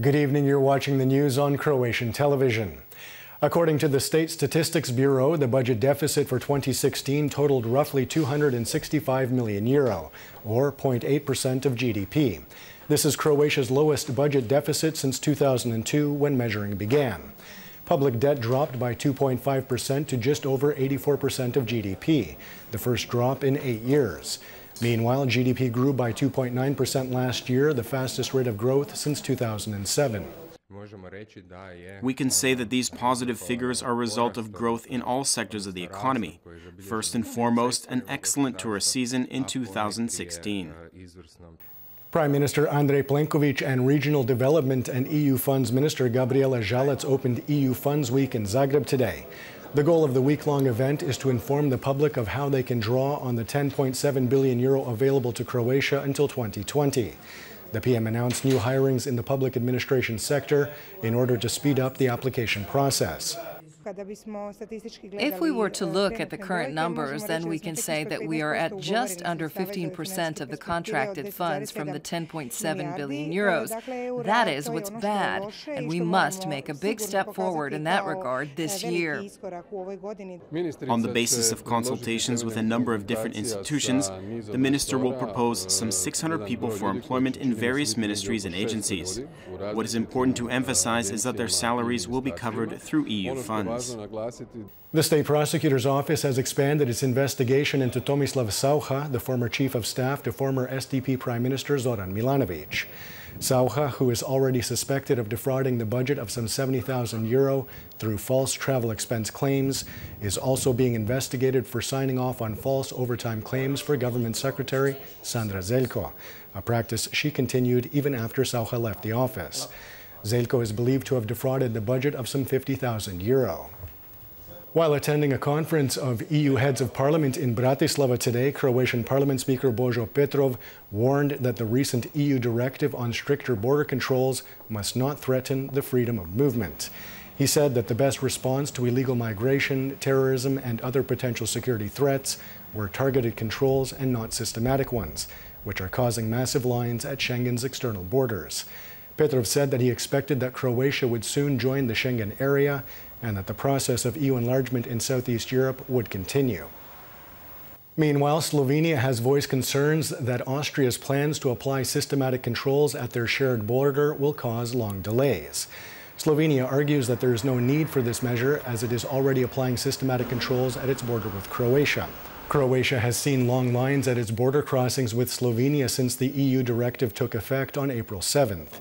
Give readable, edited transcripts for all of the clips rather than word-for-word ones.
Good evening, you're watching the news on Croatian television. According to the State Statistics Bureau, the budget deficit for 2016 totaled roughly €265 million, or 0.8% of GDP. This is Croatia's lowest budget deficit since 2002, when measuring began. Public debt dropped by 2.5% to just over 84% of GDP, the first drop in 8 years. Meanwhile, GDP grew by 2.9% last year, the fastest rate of growth since 2007. We can say that these positive figures are a result of growth in all sectors of the economy. First and foremost, an excellent tourist season in 2016. Prime Minister Andrej Plenković and Regional Development and EU Funds Minister Gabriela Žalac opened EU Funds Week in Zagreb today. The goal of the week-long event is to inform the public of how they can draw on the €10.7 billion available to Croatia until 2020. The PM announced new hirings in the public administration sector in order to speed up the application process. If we were to look at the current numbers, then we can say that we are at just under 15% of the contracted funds from the €10.7 billion. That is what's bad, and we must make a big step forward in that regard this year. On the basis of consultations with a number of different institutions, the minister will propose some 600 people for employment in various ministries and agencies. What is important to emphasize is that their salaries will be covered through EU funds. The State Prosecutor's Office has expanded its investigation into Tomislav Saucha, the former Chief of Staff to former SDP Prime Minister Zoran Milanović. Saucha, who is already suspected of defrauding the budget of some €70,000 through false travel expense claims, is also being investigated for signing off on false overtime claims for Government Secretary Sandra Zeljko, a practice she continued even after Saucha left the office. Zeljko is believed to have defrauded the budget of some €50,000. While attending a conference of EU heads of parliament in Bratislava today, Croatian Parliament Speaker Božo Petrov warned that the recent EU directive on stricter border controls must not threaten the freedom of movement. He said that the best response to illegal migration, terrorism, and other potential security threats were targeted controls and not systematic ones, which are causing massive lines at Schengen's external borders. Petrov said that he expected that Croatia would soon join the Schengen area and that the process of EU enlargement in Southeast Europe would continue. Meanwhile, Slovenia has voiced concerns that Austria's plans to apply systematic controls at their shared border will cause long delays. Slovenia argues that there is no need for this measure as it is already applying systematic controls at its border with Croatia. Croatia has seen long lines at its border crossings with Slovenia since the EU directive took effect on April 7th.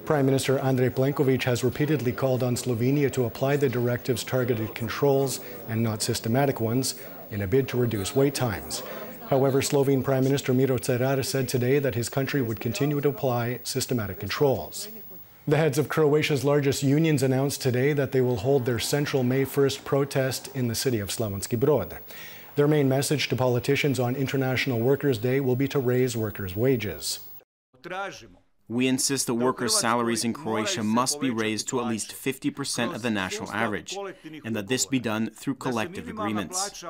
Prime Minister Andrej Plenković has repeatedly called on Slovenia to apply the directive's targeted controls and not systematic ones in a bid to reduce wait times. However, Slovene Prime Minister Miro Cerar said today that his country would continue to apply systematic controls. The heads of Croatia's largest unions announced today that they will hold their central May 1st protest in the city of Slavonski Brod. Their main message to politicians on International Workers' Day will be to raise workers' wages. We insist that workers' salaries in Croatia must be raised to at least 50% of the national average, and that this be done through collective agreements.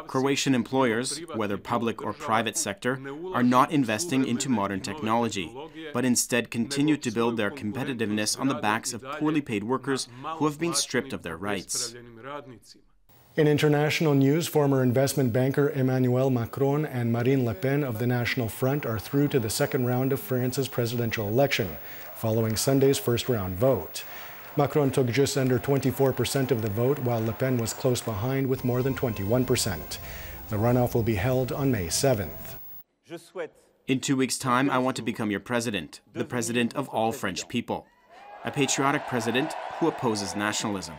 Croatian employers, whether public or private sector, are not investing into modern technology, but instead continue to build their competitiveness on the backs of poorly paid workers who have been stripped of their rights. In international news, former investment banker Emmanuel Macron and Marine Le Pen of the National Front are through to the second round of France's presidential election, following Sunday's first-round vote. Macron took just under 24% of the vote, while Le Pen was close behind with more than 21%. The runoff will be held on May 7th. In 2 weeks' time, I want to become your president, the president of all French people, a patriotic president who opposes nationalism.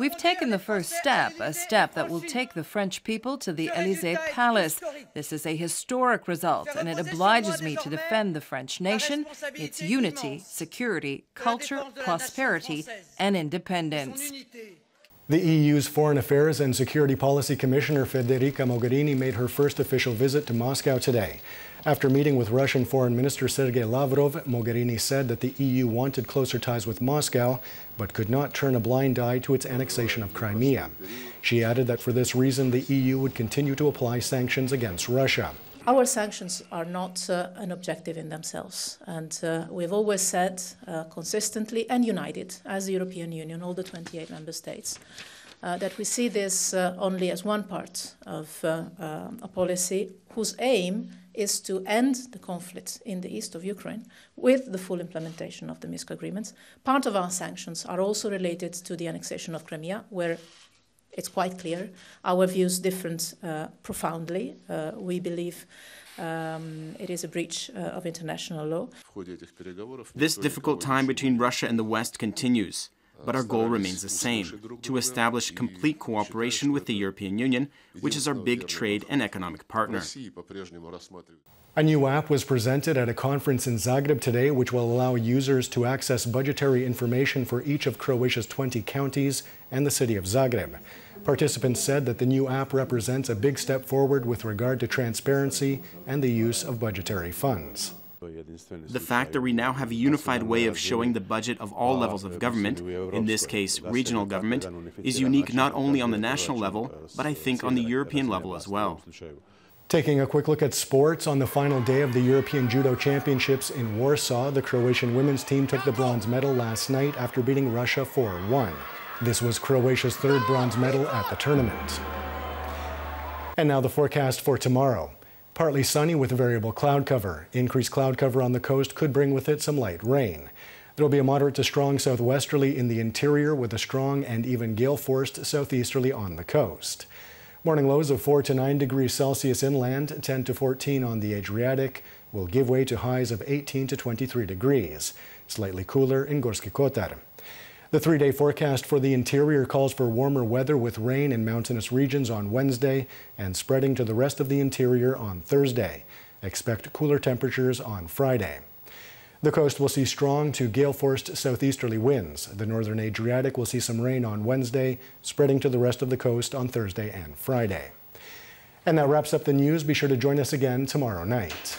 We've taken the first step, a step that will take the French people to the Élysée Palace. This is a historic result, and it obliges me to defend the French nation, its unity, security, culture, prosperity, and independence. The EU's Foreign Affairs and Security Policy Commissioner Federica Mogherini made her first official visit to Moscow today. After meeting with Russian Foreign Minister Sergei Lavrov, Mogherini said that the EU wanted closer ties with Moscow, but could not turn a blind eye to its annexation of Crimea. She added that for this reason, the EU would continue to apply sanctions against Russia. Our sanctions are not an objective in themselves, and we've always said consistently and united as the European Union, all the 28 member states, that we see this only as one part of a policy whose aim is to end the conflict in the east of Ukraine with the full implementation of the Minsk agreements. Part of our sanctions are also related to the annexation of Crimea, where it's quite clear our views differ profoundly. We believe it is a breach of international law. This difficult time between Russia and the West continues, but our goal remains the same, to establish complete cooperation with the European Union, which is our big trade and economic partner. A new app was presented at a conference in Zagreb today, which will allow users to access budgetary information for each of Croatia's 20 counties and the city of Zagreb. Participants said that the new app represents a big step forward with regard to transparency and the use of budgetary funds. The fact that we now have a unified way of showing the budget of all levels of government, in this case regional government, is unique not only on the national level, but I think on the European level as well. Taking a quick look at sports, on the final day of the European Judo Championships in Warsaw, the Croatian women's team took the bronze medal last night after beating Russia 4-1. This was Croatia's third bronze medal at the tournament. And now the forecast for tomorrow. Partly sunny with variable cloud cover. Increased cloud cover on the coast could bring with it some light rain. There will be a moderate to strong southwesterly in the interior with a strong and even gale-forced southeasterly on the coast. Morning lows of 4 to 9 degrees Celsius inland, 10 to 14 on the Adriatic, will give way to highs of 18 to 23 degrees. Slightly cooler in Gorski Kotar. The three-day forecast for the interior calls for warmer weather with rain in mountainous regions on Wednesday and spreading to the rest of the interior on Thursday. Expect cooler temperatures on Friday. The coast will see strong to gale-forced southeasterly winds. The northern Adriatic will see some rain on Wednesday, spreading to the rest of the coast on Thursday and Friday. And that wraps up the news. Be sure to join us again tomorrow night.